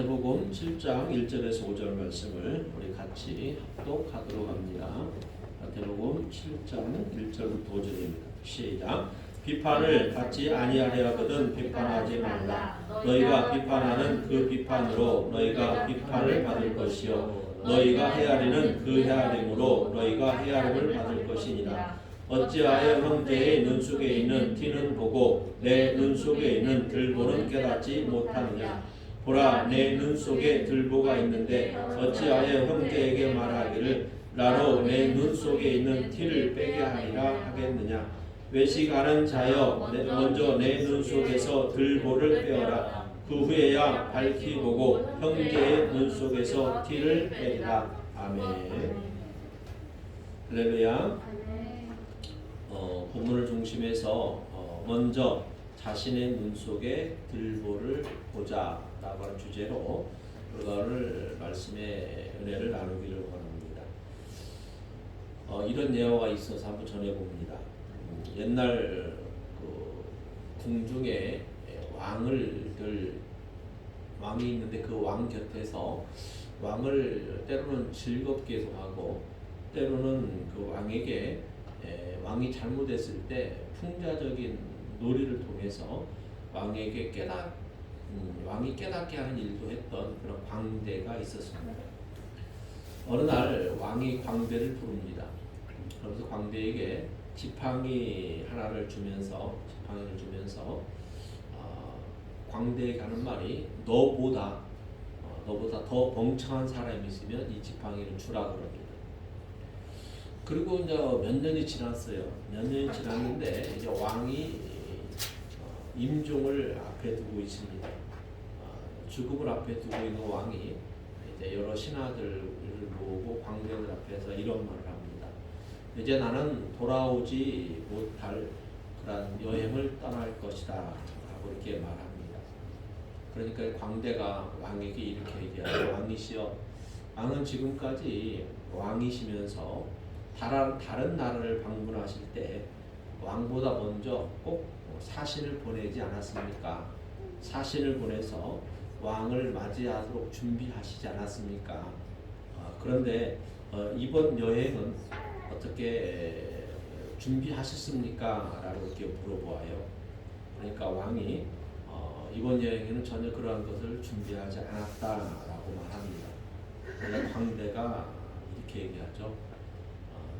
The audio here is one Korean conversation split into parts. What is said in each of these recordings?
마태복음 7장 1절에서 5절 말씀을 우리 같이 합독하도록 합니다. 마태복음 7장 1절부터 5절입니다. 시작. 비판을 받지 아니하려 하거든 비판하지 말라. 너희가 비판하는 그 비판으로 너희가 비판을 받을 것이요 너희가 헤아리는 그 헤아림으로 너희가 헤아림을 받을 것이니라. 어찌하여 형제의 눈 속에 있는 티는 보고 내 눈 속에 있는 들보는 깨닫지 못하느냐. 보라, 내 눈 속에 들보가 있는데 어찌하여 형제에게 말하기를 나로 내 눈 속에 있는 티를 빼게 하리라 하겠느냐. 외식하는 자여, 먼저 내 눈 속에서 들보를 빼어라. 그 후에야 밝히 보고 형제의 눈 속에서 티를 빼리라. 아멘. 할렐루야. 본문을 중심해서 먼저 자신의 눈 속에 들보를 보자라고 하는 주제로 그거를 말씀의 은혜를 나누기를 원합니다. 이런 예화가 있어서 한번 전해봅니다. 옛날 그 궁중에 왕이 있는데 그 왕 곁에서 왕을 때로는 즐겁게 해서 하고 때로는 그 왕에게 왕이 잘못했을 때 풍자적인 놀이를 통해서 왕에게 왕이 깨닫게 하는 일도 했던 그런 광대가 있었습니다. 어느 날 왕이 광대를 부릅니다. 그러면서 광대에게 지팡이 하나를 주면서 광대에게 하는 말이 너보다 더 멍청한 사람이 있으면 이 지팡이를 주라 그럽니다. 그리고 이제 몇 년이 지났어요. 몇 년이 지났는데 이제 왕이 임종을 앞에 두고 있습니다. 죽음을 앞에 두고 있는 왕이 이제 여러 신하들을 모으고 광대들 앞에서 이런 말을 합니다. 이제 나는 돌아오지 못할 그런 여행을 떠날 것이다 라고 이렇게 말합니다. 그러니까 광대가 왕에게 이렇게 얘기하죠. 왕이시여, 왕은 지금까지 왕이시면서 다른 나라를 방문하실 때 왕보다 먼저 꼭 사신을 보내지 않았습니까? 사신을 보내서 왕을 맞이하도록 준비하시지 않았습니까? 그런데 이번 여행은 어떻게 준비하셨습니까? 라고 이렇게 물어보아요. 그러니까 왕이 이번 여행에는 전혀 그러한 것을 준비하지 않았다라고 말합니다. 그러나 광대가 이렇게 얘기하죠.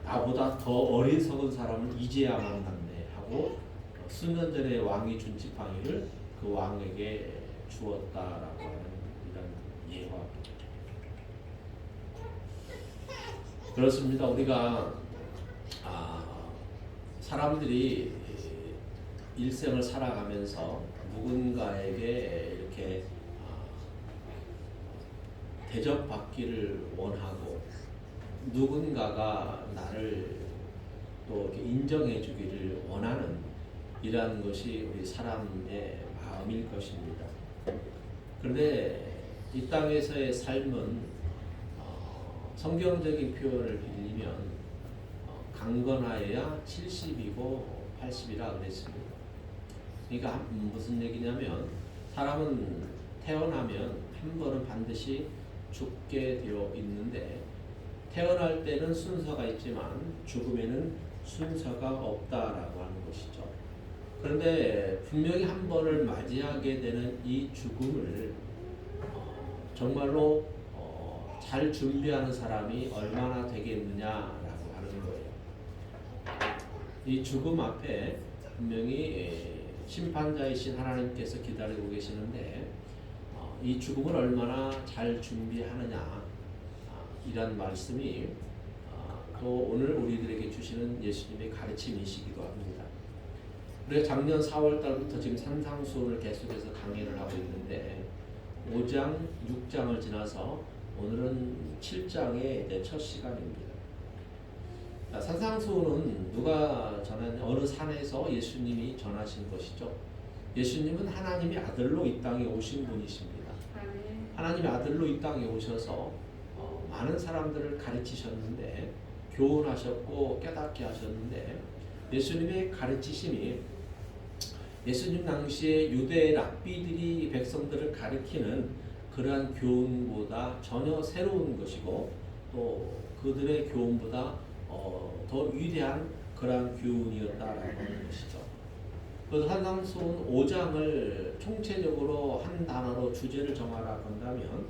나보다 더 어리석은 사람을 이제야 만났네 하고 수년 전에 왕이 준 지팡이를 그 왕에게 주었다라고 하는 이런 예화입니다. 그렇습니다. 우리가 사람들이 일생을 살아가면서 누군가에게 이렇게 대접받기를 원하고 누군가가 나를 또 이렇게 인정해 주기를 원하는 이러한 것이 우리 사람의 마음일 것입니다. 그런데 이 땅에서의 삶은 성경적인 표현을 빌리면 강건하여야 70이고 80이라 그랬습니다. 그러니까 무슨 얘기냐면 사람은 태어나면 한 번은 반드시 죽게 되어 있는데 태어날 때는 순서가 있지만 죽음에는 순서가 없다라고 하는 것이죠. 그런데 분명히 한 번을 맞이하게 되는 이 죽음을 정말로 잘 준비하는 사람이 얼마나 되겠느냐라고 하는 거예요. 이 죽음 앞에 분명히 심판자이신 하나님께서 기다리고 계시는데 이 죽음을 얼마나 잘 준비하느냐 이런 말씀이 또 오늘 우리들에게 주시는 예수님의 가르침이시기도 합니다. 우리가 작년 4월 달부터 지금 산상수훈을 계속해서 강의를 하고 있는데 5장, 6장을 지나서 오늘은 7장의 첫 시간입니다. 산상수훈은 누가 전하냐? 어느 산에서 예수님이 전하신 것이죠. 예수님은 하나님의 아들로 이 땅에 오신 분이십니다. 하나님의 아들로 이 땅에 오셔서 많은 사람들을 가르치셨는데 교훈하셨고 깨닫게 하셨는데 예수님의 가르치심이 예수님 당시에 유대 랍비들이 백성들을 가르치는 그러한 교훈보다 전혀 새로운 것이고 또 그들의 교훈보다 더 위대한 그러한 교훈이었다라고 하는 것이죠. 그래서 산상수훈 5장을 총체적으로 한 단어로 주제를 정하라고 한다면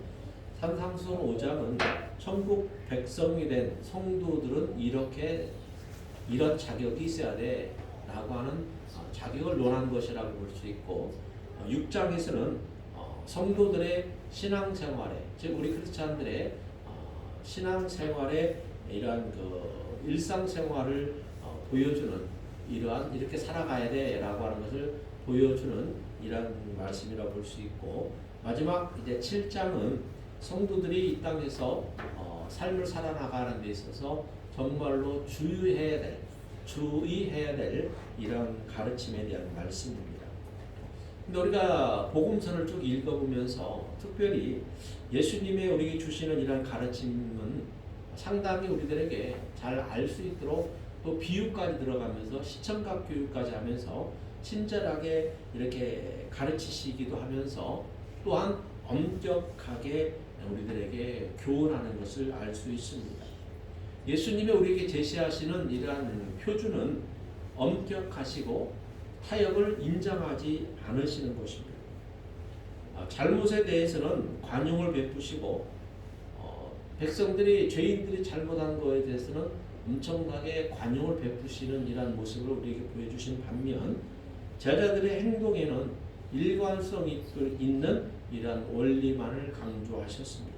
산상수훈 5장은 천국 백성이 된 성도들은 이런 자격이 있어야 돼 라고 하는 자격을 논한 것이라고 볼 수 있고 6장에서는 성도들의 신앙생활에 즉 우리 크리스찬들의 신앙생활에 이러한 그 일상생활을 보여주는 이러한 이렇게 살아가야 돼라고 하는 것을 보여주는 이러한 말씀이라고 볼 수 있고 마지막 이제 7장은 성도들이 이 땅에서 삶을 살아나가는 데 있어서 정말로 주의해야 될 이런 가르침에 대한 말씀입니다. 근데 우리가 복음서를 쭉 읽어보면서 특별히 예수님의 우리에게 주시는 이런 가르침은 상당히 우리들에게 잘 알 수 있도록 또 비유까지 들어가면서 시청각 교육까지 하면서 친절하게 이렇게 가르치시기도 하면서 또한 엄격하게 우리들에게 교훈하는 것을 알 수 있습니다. 예수님이 우리에게 제시하시는 이러한 표준은 엄격하시고 타협을 인정하지 않으시는 것입니다. 잘못에 대해서는 관용을 베푸시고 백성들이 죄인들이 잘못한 것에 대해서는 엄청나게 관용을 베푸시는 이러한 모습을 우리에게 보여주신 반면 제자들의 행동에는 일관성이 있는 이러한 원리만을 강조하셨습니다.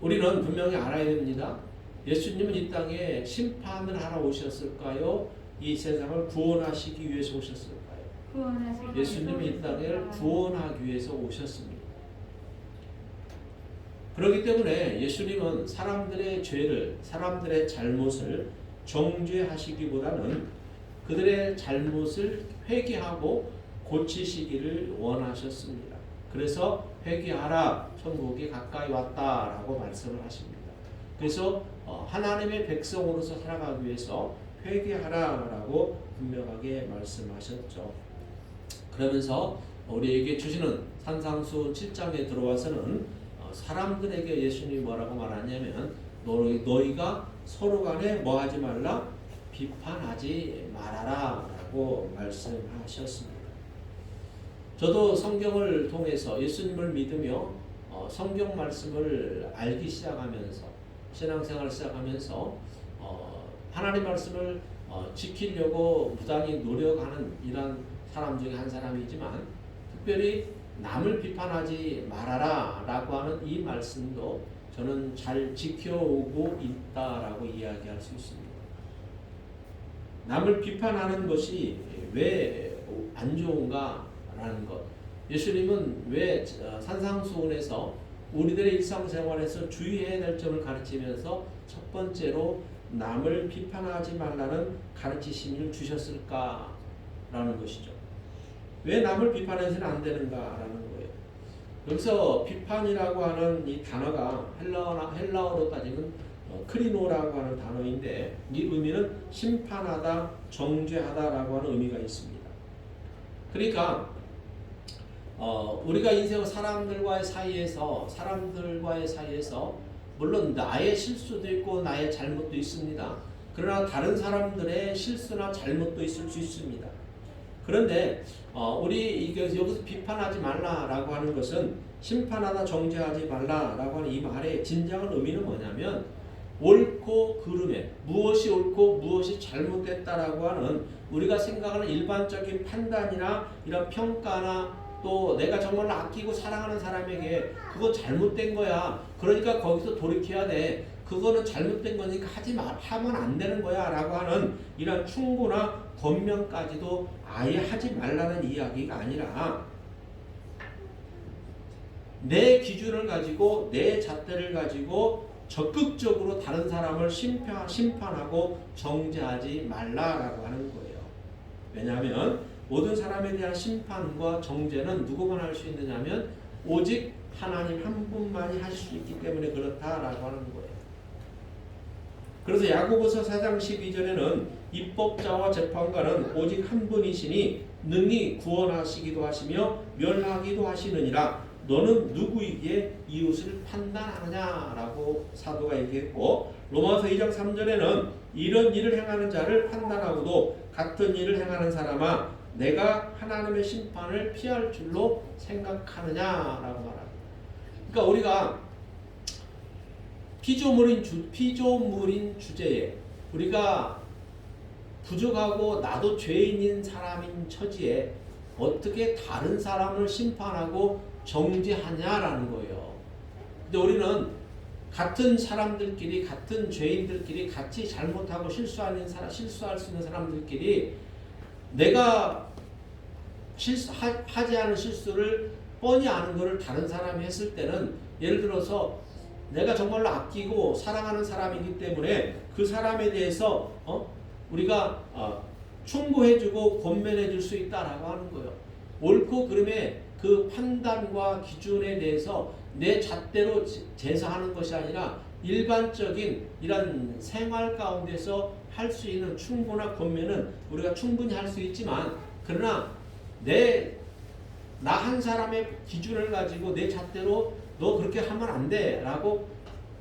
우리는 분명히 알아야 됩니다. 예수님은 이 땅에 심판을 하러 오셨을까요? 이 세상을 구원하시기 위해서 오셨을까요? 예수님은 이 땅을 구원하기 위해서 오셨습니다. 그렇기 때문에 예수님은 사람들의 죄를, 사람들의 잘못을 정죄하시기보다는 그들의 잘못을 회개하고 고치시기를 원하셨습니다. 그래서 회개하라, 천국이 가까이 왔다라고 말씀을 하십니다. 그래서 하나님의 백성으로서 살아가기 위해서 회개하라라고 분명하게 말씀하셨죠. 그러면서 우리에게 주시는 산상수 7장에 들어와서는 사람들에게 예수님이 뭐라고 말하냐면 너희가 서로 간에 뭐하지 말라? 비판하지 말아라 라고 말씀하셨습니다. 저도 성경을 통해서 예수님을 믿으며 성경 말씀을 알기 시작하면서 신앙생활을 시작하면서 하나님 말씀을 지키려고 부단히 노력하는 이런 사람 중에 한 사람이지만 특별히 남을 비판하지 말아라 라고 하는 이 말씀도 저는 잘 지켜오고 있다라고 이야기할 수 있습니다. 남을 비판하는 것이 왜 안 좋은가 라는 것. 예수님은 왜 산상수훈에서 우리들의 일상생활에서 주의해야 될 점을 가르치면서 첫 번째로 남을 비판하지 말라는 가르치심을 주셨을까라는 것이죠. 왜 남을 비판해서는 안 되는가라는 거예요. 여기서 비판이라고 하는 이 단어가 헬라어로 따지면 크리노라고 하는 단어인데 이 의미는 심판하다, 정죄하다라고 하는 의미가 있습니다. 그러니까 우리가 인생 사람들과의 사이에서 물론 나의 실수도 있고 나의 잘못도 있습니다. 그러나 다른 사람들의 실수나 잘못도 있을 수 있습니다. 그런데 우리 여기서 비판하지 말라라고 하는 것은 심판하다 정죄하지 말라라고 하는 이 말의 진정한 의미는 뭐냐면 옳고 그름에 무엇이 옳고 무엇이 잘못됐다라고 하는 우리가 생각하는 일반적인 판단이나 이런 평가나 또 내가 정말 아끼고 사랑하는 사람에게 그거 잘못된 거야. 그러니까 거기서 돌이켜야 돼. 그거는 잘못된 거니까 하면 안 되는 거야 라고 하는 이런 충고나 권면까지도 아예 하지 말라는 이야기가 아니라 내 기준을 가지고 내 잣대를 가지고 적극적으로 다른 사람을 심판하고 정죄하지 말라라고 하는 거예요. 왜냐하면 모든 사람에 대한 심판과 정죄는 누구만 할 수 있느냐면 오직 하나님 한 분만이 하실 수 있기 때문에 그렇다라고 하는 거예요. 그래서 야고보서 4장 12절에는 입법자와 재판관은 오직 한 분이시니 능히 구원하시기도 하시며 멸하기도 하시느니라. 너는 누구에게 이웃을 판단하느냐라고 사도가 얘기했고, 로마서 2장 3절에는 이런 일을 행하는 자를 판단하고도 같은 일을 행하는 사람아 내가 하나님의 심판을 피할 줄로 생각하느냐라고 말합니다. 그러니까 우리가 피조물인 주제에 우리가 부족하고 나도 죄인인 사람인 처지에 어떻게 다른 사람을 심판하고 정죄하냐라는 거예요. 근데 우리는 같은 사람들끼리, 같은 죄인들끼리 같이 잘못하고 실수할 수 있는 사람들끼리 내가 하지 않은 실수를 뻔히 아는 것을 다른 사람이 했을 때는, 예를 들어서 내가 정말로 아끼고 사랑하는 사람이기 때문에 그 사람에 대해서 우리가 충고해주고 권면해줄 수 있다라고 하는 거예요. 옳고 그름의 그 판단과 기준에 대해서 내 잣대로 제사하는 것이 아니라 일반적인 이런 생활 가운데서 할 수 있는 충고나 권면은 우리가 충분히 할 수 있지만, 그러나 나 한 사람의 기준을 가지고 내 잣대로 너 그렇게 하면 안 돼 라고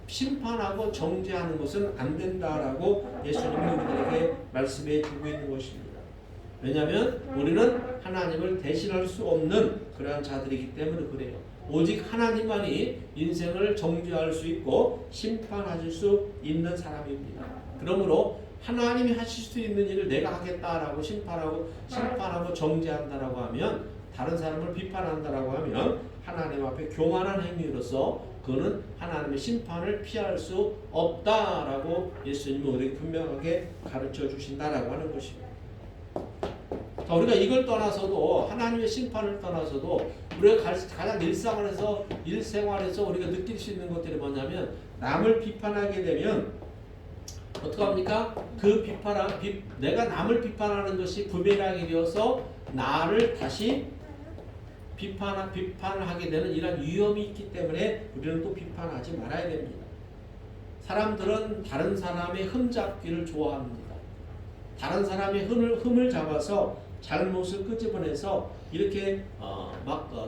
심판하고 정죄하는 것은 안 된다라고 예수님이 우리들에게 말씀해 주고 있는 것입니다. 왜냐하면 우리는 하나님을 대신할 수 없는 그러한 자들이기 때문에 그래요. 오직 하나님만이 인생을 정죄할 수 있고 심판하실 수 있는 사람입니다. 그러므로 하나님이 하실 수 있는 일을 내가 하겠다라고 심판하고 정죄한다라고 하면, 다른 사람을 비판한다라고 하면 하나님 앞에 교만한 행위로서 그는 하나님의 심판을 피할 수 없다라고 예수님이 우리에게 분명하게 가르쳐 주신다라고 하는 것입니다. 자, 우리가 이걸 떠나서도, 하나님의 심판을 떠나서도 우리가 가장 일생활에서 우리가 느낄 수 있는 것들이 뭐냐면, 남을 비판하게 되면 어떻게 합니까? 내가 남을 비판하는 것이 부메랑이 되어서 나를 다시 비판하게 되는 이런 위험이 있기 때문에 우리는 또 비판하지 말아야 됩니다. 사람들은 다른 사람의 흠잡기를 좋아합니다. 다른 사람의 흠을 잡아서 잘못을 끄집어내서 이렇게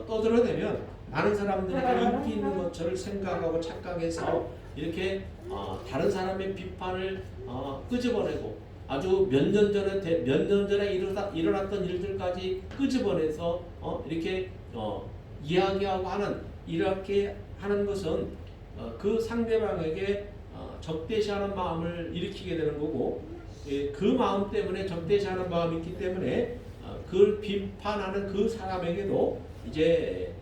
떠들어대면 많은 사람들에게 인기 있는 것처럼 생각하고 착각해서 이렇게 다른 사람의 비판을 끄집어내고, 아주 몇 년 전에 일어났던 일들까지 끄집어내서 이렇게 이야기하고 이렇게 하는 것은 그 상대방에게 적대시하는 마음을 일으키게 되는 거고, 그 마음 때문에 적대시하는 마음이 있기 때문에 그걸 비판하는 그 사람에게도 이제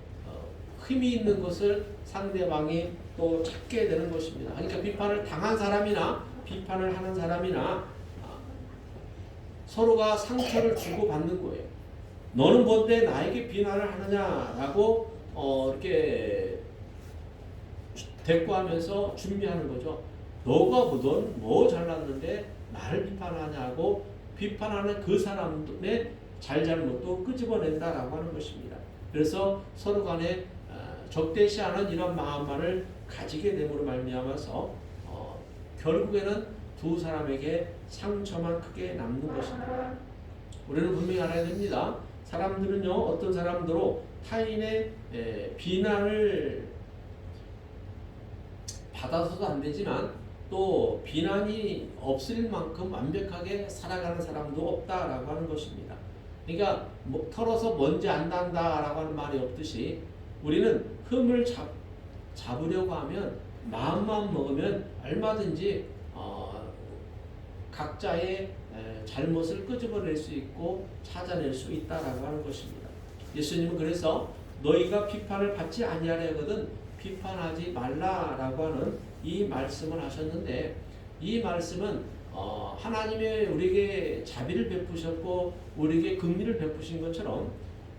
힘이 있는 것을 상대방이 또 찾게 되는 것입니다. 그러니까 비판을 당한 사람이나 비판을 하는 사람이나 서로가 상처를 주고받는 거예요. 너는 뭔데 나에게 비난을 하느냐라고 이렇게 대꾸하면서 준비하는 거죠. 넌 뭐 잘났는데 나를 비판하냐고 비판하는 그 사람의 잘못도 끄집어낸다라고 하는 것입니다. 그래서 서로 간에 적대시하는 이런 마음만을 가지게 됨으로 말미암아서 결국에는 두 사람에게 상처만 크게 남는 것입니다. 우리는 분명히 알아야 됩니다. 사람들은요, 어떤 사람들로 타인의 비난을 받아서도 안 되지만 또 비난이 없을 만큼 완벽하게 살아가는 사람도 없다라고 하는 것입니다. 그러니까 털어서 먼지 안 난다라고 하는 말이 없듯이 우리는 흠을 잡으려고 하면 마음만 먹으면 얼마든지 각자의 잘못을 끄집어낼 수 있고 찾아낼 수 있다라고 하는 것입니다. 예수님은 그래서 너희가 비판을 받지 아니하려거든 비판하지 말라라고 하는 이 말씀을 하셨는데, 이 말씀은 하나님의 우리에게 자비를 베푸셨고 우리에게 긍휼을 베푸신 것처럼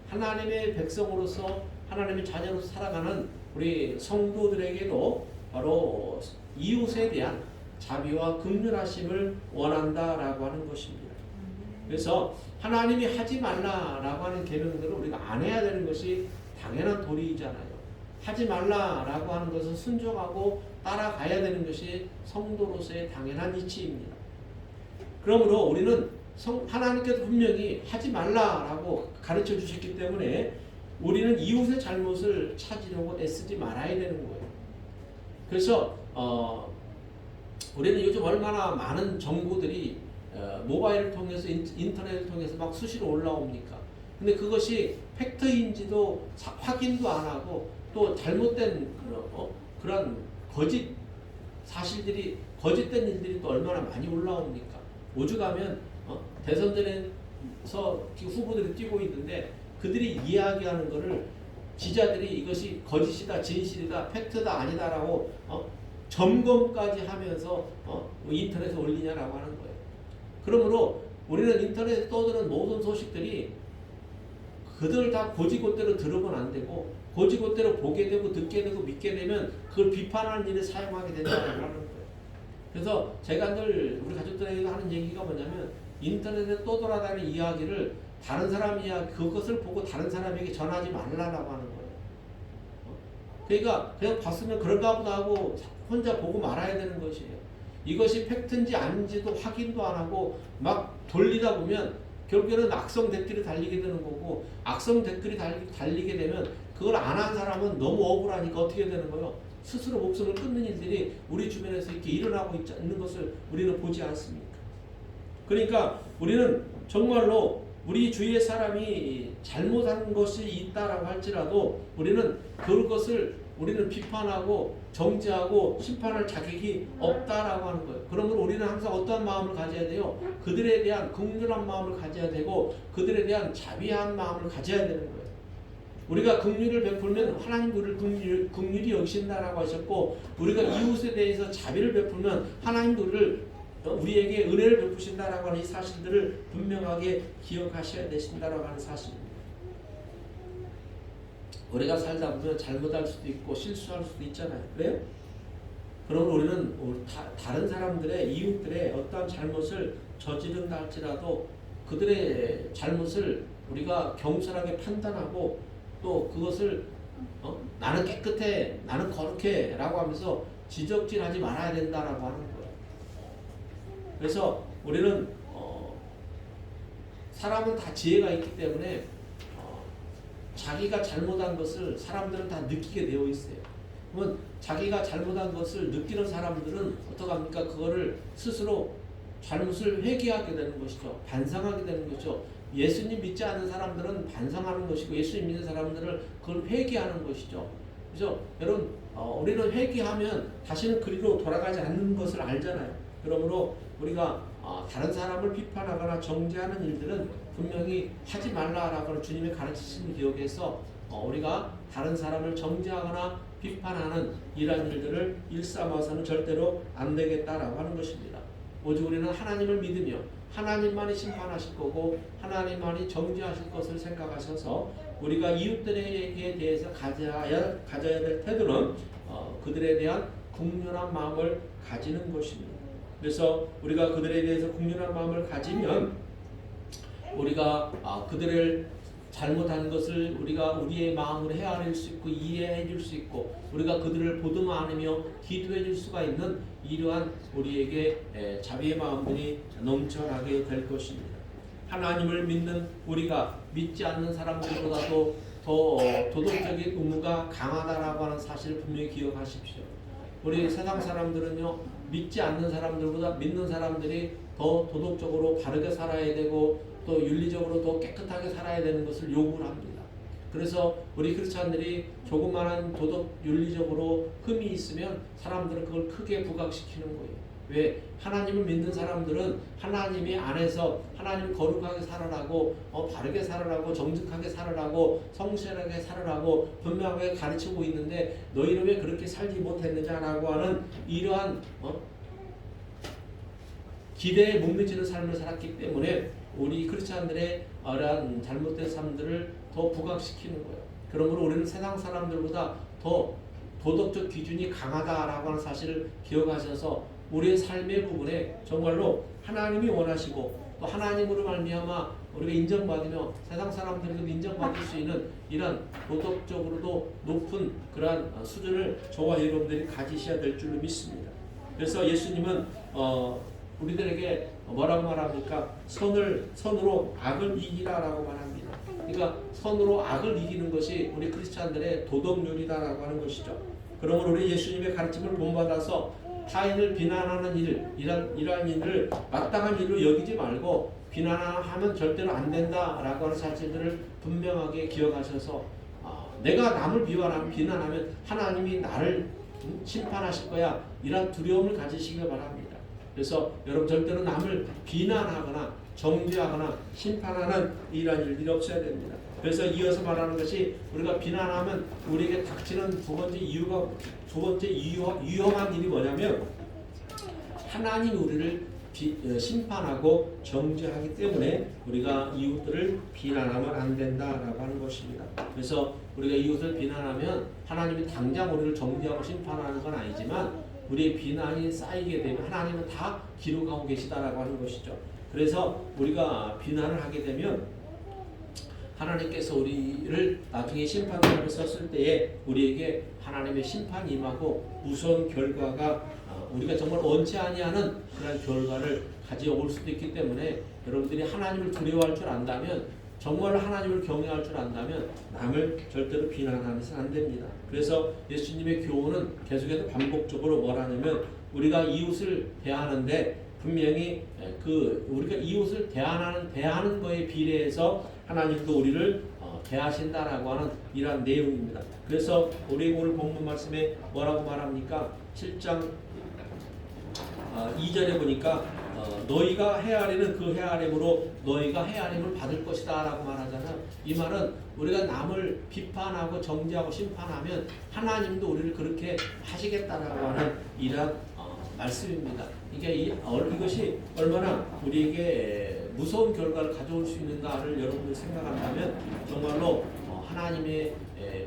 하나님의 백성으로서 하나님의 자녀로서 살아가는 우리 성도들에게도 바로 이웃에 대한 자비와 긍휼하심을 원한다라고 하는 것입니다. 그래서 하나님이 하지 말라라고 하는 계명들을 우리가 안 해야 되는 것이 당연한 도리이잖아요. 하지 말라라고 하는 것은 순종하고 따라가야 되는 것이 성도로서의 당연한 이치입니다. 그러므로 우리는 하나님께서 분명히 하지 말라라고 가르쳐 주셨기 때문에 우리는 이웃의 잘못을 찾으려고 애쓰지 말아야 되는 거예요. 그래서 우리는 요즘 얼마나 많은 정보들이 모바일을 통해서 인터넷을 통해서 막 수시로 올라옵니까? 근데 그것이 팩트인지도 확인도 안 하고 또 잘못된 그런 거짓 사실들이 거짓된 일들이 또 얼마나 많이 올라옵니까? 오죽하면 대선전에서 후보들이 뛰고 있는데 그들이 이야기하는 거를 지자들이 이것이 거짓이다, 진실이다, 팩트다, 아니다라고 점검까지 하면서 인터넷에 올리냐라고 하는 거예요. 그러므로 우리는 인터넷에 떠드는 모든 소식들이 그들 다 고지고대로 들으면 안 되고 고지고대로 보게 되고 듣게 되고 믿게 되면 그걸 비판하는 일에 사용하게 된다는 거예요. 그래서 제가 늘 우리 가족들에게 하는 얘기가 뭐냐면 인터넷에 떠돌아다니는 이야기를 다른 사람 이야기 그것을 보고 다른 사람에게 전하지 말라라고 하는 거예요. 그러니까 그냥 봤으면 그런가 보다 하고 혼자 보고 말아야 되는 것이에요. 이것이 팩트인지 아닌지도 확인도 안 하고 막 돌리다 보면 결국에는 악성 댓글이 달리게 되는 거고 악성 댓글이 달리게 되면 그걸 안 한 사람은 너무 억울하니까 어떻게 되는 거예요? 스스로 목숨을 끊는 일들이 우리 주변에서 이렇게 일어나고 있는 것을 우리는 보지 않습니까? 그러니까 우리는 정말로 우리 주위의 사람이 잘못한 것이 있다라고 할지라도 우리는 그것을 우리는 비판하고 정죄하고 심판할 자격이 없다라고 하는 거예요. 그러므로 우리는 항상 어떠한 마음을 가져야 돼요? 그들에 대한 긍휼한 마음을 가져야 되고 그들에 대한 자비한 마음을 가져야 되는 거예요. 우리가 긍휼을 베풀면 하나님 우리를 긍휼히 여기신다라고 하셨고 우리가 이웃에 대해서 자비를 베풀면 하나님 우리에게 은혜를 베푸신다라고 하는 이 사실들을 분명하게 기억하셔야 되신다라고 하는 사실입니다. 우리가 살다 보면 잘못할 수도 있고 실수할 수도 있잖아요. 왜요? 그럼 우리는 다른 사람들의 이웃들의 어떠한 잘못을 저지른다 할지라도 그들의 잘못을 우리가 겸손하게 판단하고 또 그것을 나는 깨끗해, 나는 거룩해 라고 하면서 지적질하지 말아야 된다라고 하는 거예요. 그래서 우리는 사람은 다 지혜가 있기 때문에 자기가 잘못한 것을 사람들은 다 느끼게 되어 있어요. 그러면 자기가 잘못한 것을 느끼는 사람들은 어떡합니까? 그거를 스스로 잘못을 회개하게 되는 것이죠. 반성하게 되는 것이죠. 예수님 믿지 않는 사람들은 반성하는 것이고 예수님 믿는 사람들은 그걸 회개하는 것이죠. 그래서 여러분 우리는 회개하면 다시는 그리로 돌아가지 않는 것을 알잖아요. 그러므로 우리가 다른 사람을 비판하거나 정죄하는 일들은 분명히 하지 말라라고 하는 주님의 가르치심을 기억해서 우리가 다른 사람을 정죄하거나 비판하는 이러한 일들을 일삼아서는 절대로 안 되겠다라고 하는 것입니다. 오직 우리는 하나님을 믿으며 하나님만이 심판하실 거고 하나님만이 정죄하실 것을 생각하셔서 우리가 이웃들에게 대해서 가져야 될 태도는 그들에 대한 긍휼한 마음을 가지는 것입니다. 그래서 우리가 그들에 대해서 긍휼한 마음을 가지면 우리가 그들을 잘못한 것을 우리가 우리의 마음으로 헤아릴 수 있고 이해해 줄 수 있고 우리가 그들을 보듬어 안으며 기도해 줄 수가 있는 이러한 우리에게 자비의 마음들이 넘쳐나게 될 것입니다. 하나님을 믿는 우리가 믿지 않는 사람들보다도 더 도덕적인 의무가 강하다라고 하는 사실을 분명히 기억하십시오. 우리 세상 사람들은요 믿지 않는 사람들보다 믿는 사람들이 더 도덕적으로 바르게 살아야 되고 또 윤리적으로 더 깨끗하게 살아야 되는 것을 요구를 합니다. 그래서 우리 크리스찬들이 조그마한 도덕 윤리적으로 흠이 있으면 사람들은 그걸 크게 부각시키는 거예요. 왜? 하나님을 믿는 사람들은 하나님의 안에서 하나님 거룩하게 살아라고 바르게 살아라고 정직하게 살아라고 성실하게 살아라고 분명하게 가르치고 있는데 너희는 왜 그렇게 살지 못했느냐라고 하는 이러한 기대에 못 미치는 삶을 살았기 때문에 우리 크리스찬들의 이러한 잘못된 삶들을 더 부각시키는 거예요. 그러므로 우리는 세상 사람들보다 더 도덕적 기준이 강하다라고 하는 사실을 기억하셔서 우리의 삶의 부분에 정말로 하나님이 원하시고 또 하나님으로 말미암아 우리가 인정받으며 세상 사람들에게도 인정받을 수 있는 이런 도덕적으로도 높은 그러한 수준을 저와 여러분들이 가지셔야 될 줄로 믿습니다. 그래서 예수님은 우리들에게 뭐라고 말합니까? 선으로 악을 이기라라고 말합니다. 그러니까 선으로 악을 이기는 것이 우리 크리스찬들의 도덕률이다라고 하는 것이죠. 그러므로 우리 예수님의 가르침을 본받아서 타인을 비난하는 이러한 일을 마땅한 일로 여기지 말고 비난하면 절대로 안 된다라고 하는 사실들을 분명하게 기억하셔서 내가 남을 비난하면 하나님이 나를 심판하실 거야, 이런 두려움을 가지시길 바랍니다. 그래서 여러분 절대로 남을 비난하거나 정죄하거나 심판하는 이러한 일들이 없어야 됩니다. 그래서 이어서 말하는 것이 우리가 비난하면 우리에게 닥치는 두 번째 위험한 일이 뭐냐면 하나님 우리를 심판하고 정죄하기 때문에 우리가 이웃들을 비난하면 안 된다라고 하는 것입니다. 그래서 우리가 이웃을 비난하면 하나님이 당장 우리를 정죄하고 심판하는 건 아니지만 우리의 비난이 쌓이게 되면 하나님은 다 기록하고 계시다라고 하는 것이죠. 그래서 우리가 비난을 하게 되면 하나님께서 우리를 나중에 심판하러 썼을 때에 우리에게 하나님의 심판이 임하고 무서운 결과가 우리가 정말 원치 아니하는 그런 결과를 가져올 수도 있기 때문에 여러분들이 하나님을 두려워할 줄 안다면, 정말 하나님을 경외할 줄 안다면 남을 절대로 비난하면서 안 됩니다. 그래서 예수님의 교훈은 계속해서 반복적으로 뭐라냐면 우리가 이웃을 대하는데 분명히 우리가 이웃을 대하는 거에 비례해서 하나님도 우리를 대하신다라고 하는 이러한 내용입니다. 그래서 우리 오늘 본문 말씀에 뭐라고 말합니까? 7장 2절에 보니까 너희가 헤아리는 그 헤아림으로 너희가 헤아림을 받을 것이다 라고 말하잖아요. 이 말은 우리가 남을 비판하고 정죄하고 심판하면 하나님도 우리를 그렇게 하시겠다라고 하는 이러한 말씀입니다. 이것이 얼마나 우리에게 무서운 결과를 가져올 수 있는가를 여러분들이 생각한다면 정말로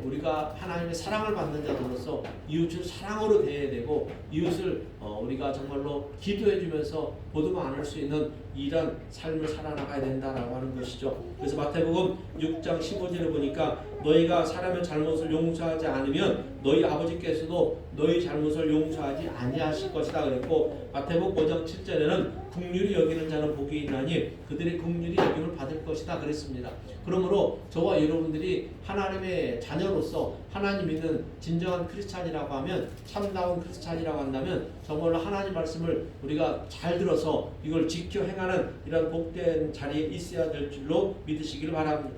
우리가 하나님의 사랑을 받는 자로서 이웃을 사랑으로 대해야 되고 이웃을 우리가 정말로 기도해 주면서 보도가 않을 수 있는 이런 삶을 살아나가야 된다라고 하는 것이죠. 그래서 마태복음 6장 15절에 보니까 너희가 사람의 잘못을 용서하지 않으면 너희 아버지께서도 너희 잘못을 용서하지 아니하실 것이다 그랬고, 마태복음 5장 7절에는 긍휼히 여기는 자는 복이 있나니 그들의 긍휼히 여김을 받을 것이다 그랬습니다. 그러므로 저와 여러분들이 하나님의 자녀로서 하나님 믿는 진정한 크리스찬이라고 하면, 참다운 크리스찬이라고 한다면 정말로 하나님 말씀을 우리가 잘 들어서 이걸 지켜 행하는 이런 복된 자리에 있어야 될 줄로 믿으시길 바랍니다.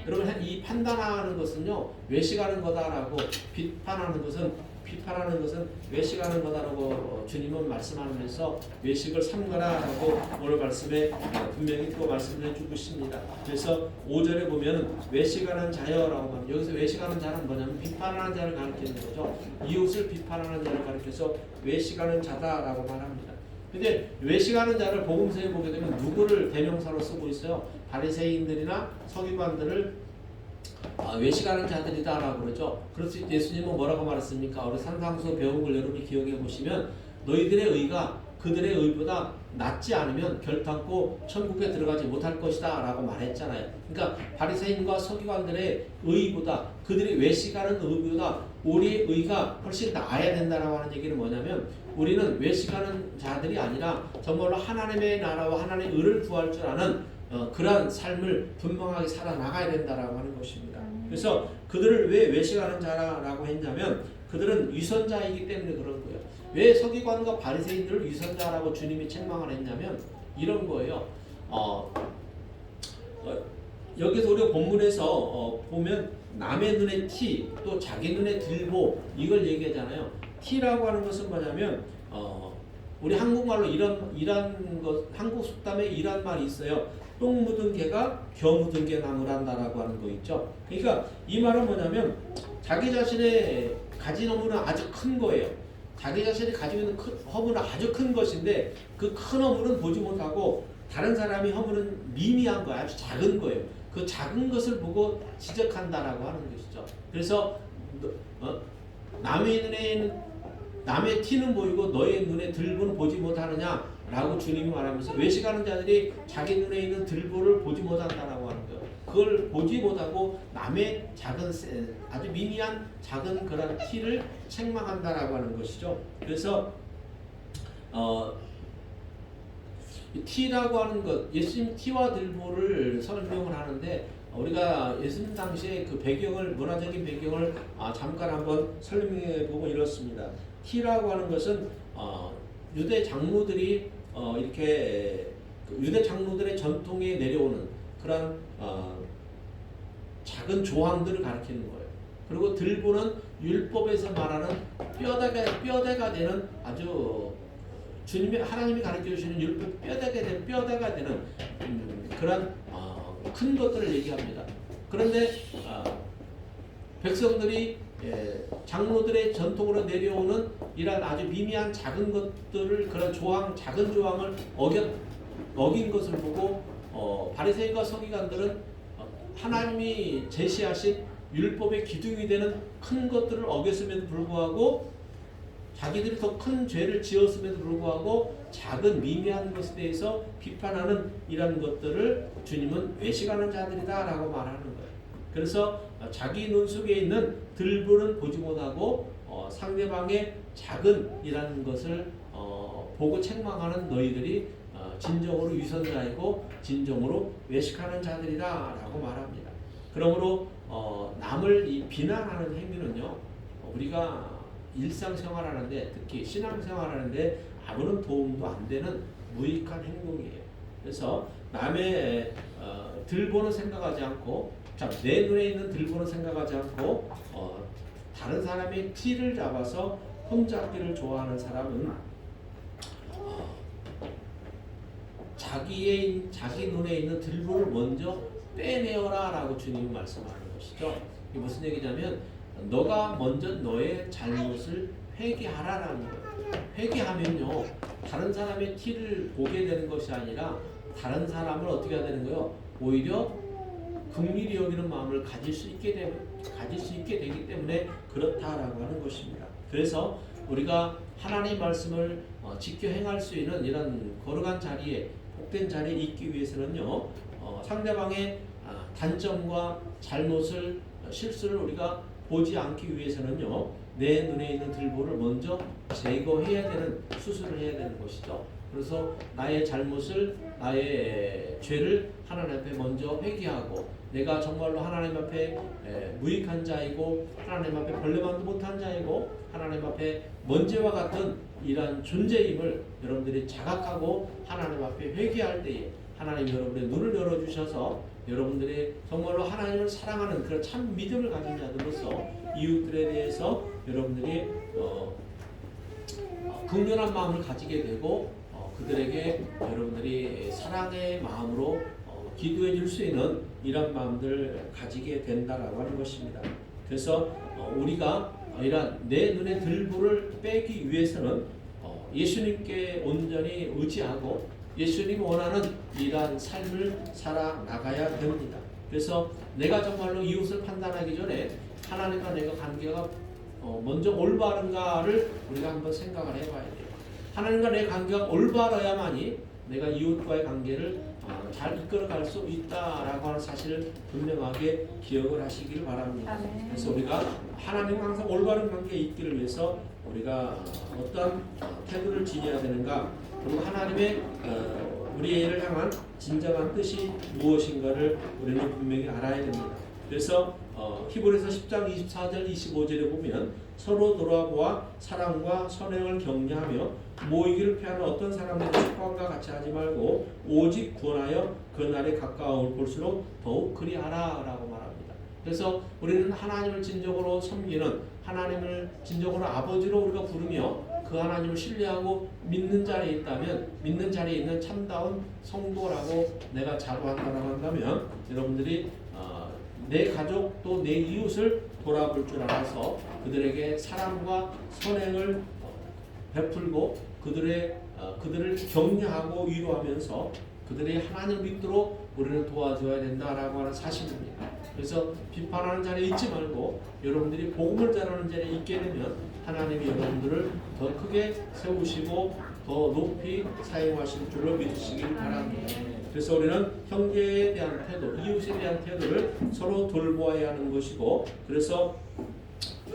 여러분, 이 판단하는 것은요 외식하는 거다라고, 비판하는 것은 외식하는 거다라고 주님은 말씀하면서 외식을 삼가라라고 오늘 말씀에 분명히 또 말씀해 주고 있습니다. 그래서 5절에 보면 외식하는 자여라고 하면, 여기서 외식하는 자는 뭐냐면 비판하는 자를 가리키는 거죠. 이웃을 비판하는 자를 가리켜서 외식하는 자다라고 말합니다. 근데 외식하는 자를 복음서에 보게 되면 누구를 대명사로 쓰고 있어요? 바리새인들이나 서기관들을 외식하는 자들이다라고 그러죠. 그래서 예수님은 뭐라고 말했습니까? 우리 산상수 배운 걸 여러분이 기억해 보시면 너희들의 의가 그들의 의보다 낫지 않으면 결탄코 천국에 들어가지 못할 것이다 라고 말했잖아요. 그러니까 바리새인과 서기관들의 의보다, 그들이 외식하는 의보다 우리의 의가 훨씬 나아야 된다라고 하는 얘기는 뭐냐면, 우리는 외식하는 자들이 아니라 정말로 하나님의 나라와 하나님의 의를 구할 줄 아는 그러한 삶을 분명하게 살아나가야 된다라고 하는 것입니다. 그래서 그들을 왜 외식하는 자라고 했냐면 그들은 위선자이기 때문에 그런 거예요. 왜 서기관과 바리새인들을 위선자라고 주님이 책망을 했냐면 이런 거예요. 여기서 우리가 본문에서 보면 남의 눈에 티, 또 자기 눈에 들보, 이걸 얘기하잖아요. 티라고 하는 것은 뭐냐면 우리 한국말로 이런 것, 한국 속담에 이런 말이 있어요. 똥 묻은 개가 겨 묻은 개 나무란다라고 하는 거 있죠. 그러니까 이 말은 뭐냐면 자기 자신의 가진 허물은 아주 큰 거예요. 자기 자신이 가지고 있는 허물은 아주 큰 것인데 그 큰 허물은 보지 못하고 다른 사람이 허물은 미미한 거예요. 아주 작은 거예요. 그 작은 것을 보고 지적한다라고 하는 것이죠. 그래서 남의 티는 보이고 너의 눈에 들보는 보지 못하느냐 라고 주님이 말하면서 외식하는 자들이 자기 눈에 있는 들보를 보지 못한다라고 하는 거예요. 그걸 보지 못하고 남의 작은 아주 미미한 작은 그런 티를 책망한다라고 하는 것이죠. 그래서 티라고 하는 것, 예수님 티와 들보를 설명을 하는데 우리가 예수님 당시에 그 배경을 문화적인 배경을 잠깐 한번 설명해 보고 이렇습니다. 티라고 하는 것은 유대 장로들이 이렇게 유대 장로들의 전통에 내려오는 그런 작은 조항들을 가리키는 거예요. 그리고 들보는 율법에서 말하는 뼈대가 되는 아주 주님이 하나님이 가르쳐 주시는 율법 뼈대가 되는 그런 큰 것들을 얘기합니다. 그런데 백성들이 장로들의 전통으로 내려오는 이런 아주 미미한 작은 것들을 그런 작은 조항을 어긴 것을 보고 바리새인과 서기관들은 하나님이 제시하신 율법의 기둥이 되는 큰 것들을 어겼음에도 불구하고 자기들이 더 큰 죄를 지었음에도 불구하고 작은 미미한 것에 대해서 비판하는 이런 것들을 주님은 외식하는 자들이다 라고 말하는 거예요. 그래서 자기 눈 속에 있는 들보는 보지 못하고 상대방의 작은 이라는 것을 보고 책망하는 너희들이 진정으로 위선자이고 진정으로 외식하는 자들이다 라고 말합니다. 그러므로 남을 비난하는 행위는요, 우리가 일상생활하는데 특히 신앙생활하는데 아무런 도움도 안 되는 무익한 행동이에요. 그래서 남의 들보는 생각하지 않고 내 눈에 있는 들보는 생각하지 않고 다른 사람의 티를 잡아서 흠잡기를 좋아하는 사람은 자기 눈에 있는 들보를 먼저 빼내어라 라고 주님이 말씀하는 것이죠. 이게 무슨 얘기냐면 너가 먼저 너의 잘못을 회개하라라는 거예요. 회개하면요, 다른 사람의 티를 보게 되는 것이 아니라 다른 사람을 어떻게 해야 되는 거예요? 오히려 긍휼히 여기는 마음을 가질 수 있게 되기 때문에 그렇다라고 하는 것입니다. 그래서 우리가 하나님의 말씀을 지켜 행할 수 있는 이런 거룩한 자리에, 복된 자리에 있기 위해서는요, 상대방의 단점과 잘못을, 실수를 우리가 보지 않기 위해서는요, 내 눈에 있는 들보를 먼저 제거해야 되는, 수술을 해야 되는 것이죠. 그래서 나의 잘못을, 나의 죄를 하나님 앞에 먼저 회개하고, 내가 정말로 하나님 앞에 무익한 자이고 하나님 앞에 벌레만도 못한 자이고 하나님 앞에 먼지와 같은 이러한 존재임을 여러분들이 자각하고 하나님 앞에 회개할 때에 하나님 여러분의 눈을 열어주셔서 여러분들이 정말로 하나님을 사랑하는 그런 참 믿음을 가진 자들로서 이웃들에 대해서 여러분들이 긍휼한 마음을 가지게 되고 그들에게 여러분들이 사랑의 마음으로 기도해 줄 수 있는 이런 마음들 가지게 된다라고 하는 것입니다. 그래서 우리가 이런 내 눈에 들보를 빼기 위해서는 예수님께 온전히 의지하고 예수님이 원하는 이러한 삶을 살아나가야 됩니다. 그래서 내가 정말로 이웃을 판단하기 전에 하나님과 내가 관계가 먼저 올바른가를 우리가 한번 생각을 해봐야 돼요. 하나님과 내 관계가 올바라야만이 내가 이웃과의 관계를 잘 이끌어갈 수 있다라고 하는 사실을 분명하게 기억을 하시길 바랍니다. 그래서 우리가 하나님과 항상 올바른 관계에 있기를 위해서 우리가 어떠한 태도를 지녀야 되는가, 그리고 하나님의 우리를 향한 진정한 뜻이 무엇인가를 우리는 분명히 알아야 됩니다. 그래서 히브리서 10장 24절 25절에 보면 서로 돌아보아 사랑과 선행을 격려하며 모이기를 피하는 어떤 사람들의 습관과 같이 하지 말고 오직 구원하여 그 날에 가까움을 볼수록 더욱 그리하라 라고 말합니다. 그래서 우리는 하나님을 진정으로 섬기는, 하나님을 진정으로 아버지로 우리가 부르며 그 하나님을 신뢰하고 믿는 자리에 있다면, 믿는 자리에 있는 참다운 성도라고 내가 자부한다고 한다면 여러분들이 내 가족 또 내 이웃을 돌아볼 줄 알아서 그들에게 사랑과 선행을 베풀고 그들을 격려하고 위로하면서 그들이 하나님을 믿도록 우리는 도와줘야 된다라고 하는 사실입니다. 그래서 비판하는 자리에 있지 말고 여러분들이 복음을 전하는 자리에 있게 되면 하나님이 여러분들을 더 크게 세우시고 더 높이 사용하실 줄로 믿으시길 바랍니다. 그래서 우리는 형제에 대한 태도, 이웃에 대한 태도를 서로 돌보아야 하는 것이고, 그래서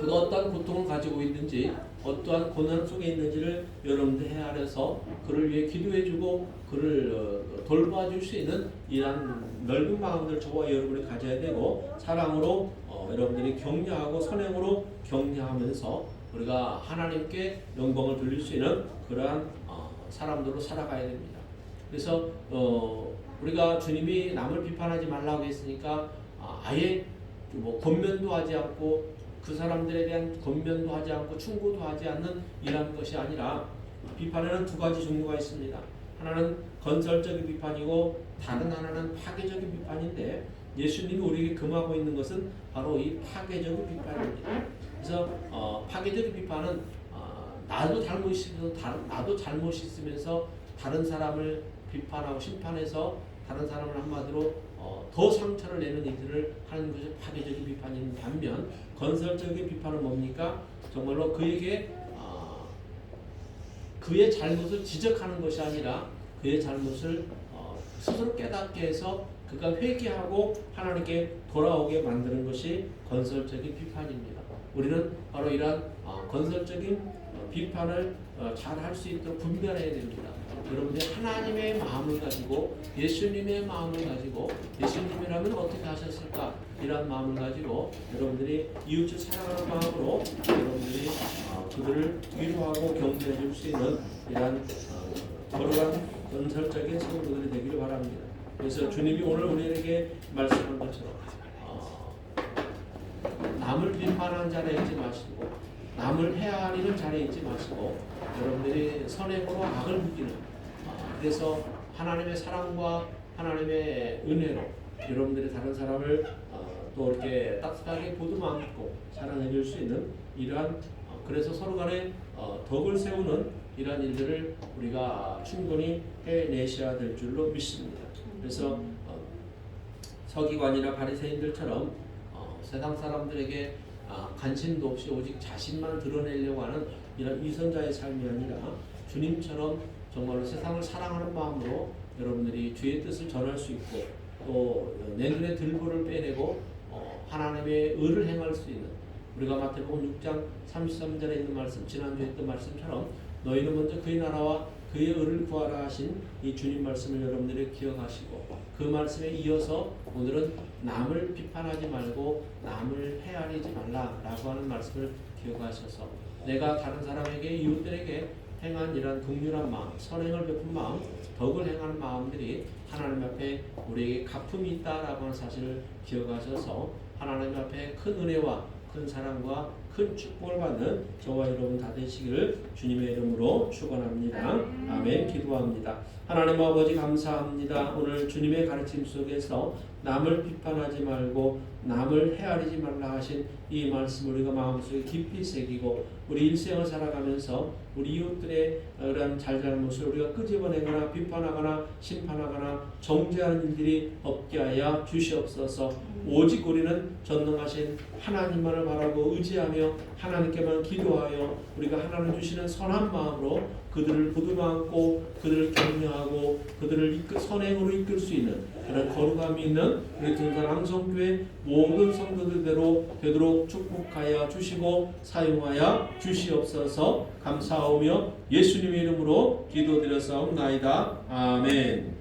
그가 어떠한 고통을 가지고 있는지 어떠한 고난 속에 있는지를 여러분들 헤아려서 그를 위해 기도해주고 그를 돌봐줄 수 있는 이러한 넓은 마음을 저와 여러분이 가져야 되고 사랑으로 여러분들이 격려하고 선행으로 격려하면서 우리가 하나님께 영광을 돌릴 수 있는 그러한 사람들로 살아가야 됩니다. 그래서 우리가 주님이 남을 비판하지 말라고 했으니까 아예 뭐 권면도 하지 않고 그 사람들에 대한 권면도 하지 않고 충고도 하지 않는 이러한 것이 아니라 비판에는 두 가지 종류가 있습니다. 하나는 건설적인 비판이고 다른 하나는 파괴적인 비판인데 예수님이 우리에게 금하고 있는 것은 바로 이 파괴적인 비판입니다. 그래서 파괴적인 비판은 나도 잘못이 있으면서 다른 사람을 비판하고 심판해서 다른 사람을 한마디로 더 상처를 내는 일들을 하는 것이 파괴적인 비판인 반면 건설적인 비판은 뭡니까? 정말로 그에게 그의 잘못을 지적하는 것이 아니라 그의 잘못을 스스로 깨닫게 해서 그가 회개하고 하나님께 돌아오게 만드는 것이 건설적인 비판입니다. 우리는 바로 이러한 건설적인 비판을 잘 할 수 있도록 분별해야 됩니다. 여러분들이 하나님의 마음을 가지고 예수님의 마음을 가지고 예수님이라면 어떻게 하셨을까 이런 마음을 가지고 여러분들이 이웃을 사랑하는 마음으로 여러분들이 그들을 위로하고 격려해 줄 수 있는 이러한 거룩한 건설적인 성도들이 되기를 바랍니다. 그래서 주님이 오늘 우리에게 말씀한 것처럼 남을 비판하는 자리에 있지 마시고 남을 헤아리는 자리에 있지 마시고 여러분들이 선행으로 악을 묻기는 그래서 하나님의 사랑과 하나님의 은혜로 여러분들이 다른 사람을 또 이렇게 따뜻하게 보듬어 안고 사랑해 줄 수 있는 이러한 그래서 서로 간에 덕을 세우는 이러한 일들을 우리가 충분히 해내셔야 될 줄로 믿습니다. 그래서 서기관이나 바리새인들처럼 세상 사람들에게 관심도 없이 오직 자신만 드러내려고 하는 이런 위선자의 삶이 아니라 주님처럼 정말로 세상을 사랑하는 마음으로 여러분들이 주의 뜻을 전할 수 있고 또 내 눈에 들보를 빼내고 하나님의 의를 행할 수 있는 우리가 마태복음 6장 33절에 있는 말씀 지난주에 했던 말씀처럼 너희는 먼저 그의 나라와 그의 의를 구하라 하신 이 주님 말씀을 여러분들이 기억하시고 그 말씀에 이어서 오늘은 남을 비판하지 말고 남을 헤아리지 말라라고 하는 말씀을 기억하셔서 내가 다른 사람에게 이웃들에게 행한 이러한 긍휼한 마음, 선행을 베푼 마음, 덕을 행하는 마음들이 하나님 앞에 우리에게 갚음이 있다라고 하는 사실을 기억하셔서 하나님 앞에 큰 은혜와 큰 사랑과 큰 축복을 받는 저와 여러분 다 되시기를 주님의 이름으로 축원합니다. 아멘. 기도합니다. 하나님 아버지 감사합니다. 오늘 주님의 가르침 속에서 남을 비판하지 말고 남을 헤아리지 말라 하신 이 말씀을 우리가 마음속에 깊이 새기고 우리 일생을 살아가면서 우리 이웃들의 그런 잘잘못을 우리가 끄집어내거나 비판하거나 심판하거나 정죄하는 일들이 없게 하여 주시옵소서. 오직 우리는 전능하신 하나님만을 바라고 의지하며 하나님께만 기도하여 우리가 하나님 주시는 선한 마음으로 그들을 보듬어 안고 그들을 격려하고 그들을 선행으로 이끌 수 있는 그런 거룩함이 있는 우리 등산 항성교회 모든 성도들대로 되도록 축복하여 주시고 사용하여 주시옵소서. 감사하며 예수님의 이름으로 기도드렸사옵나이다. 아멘.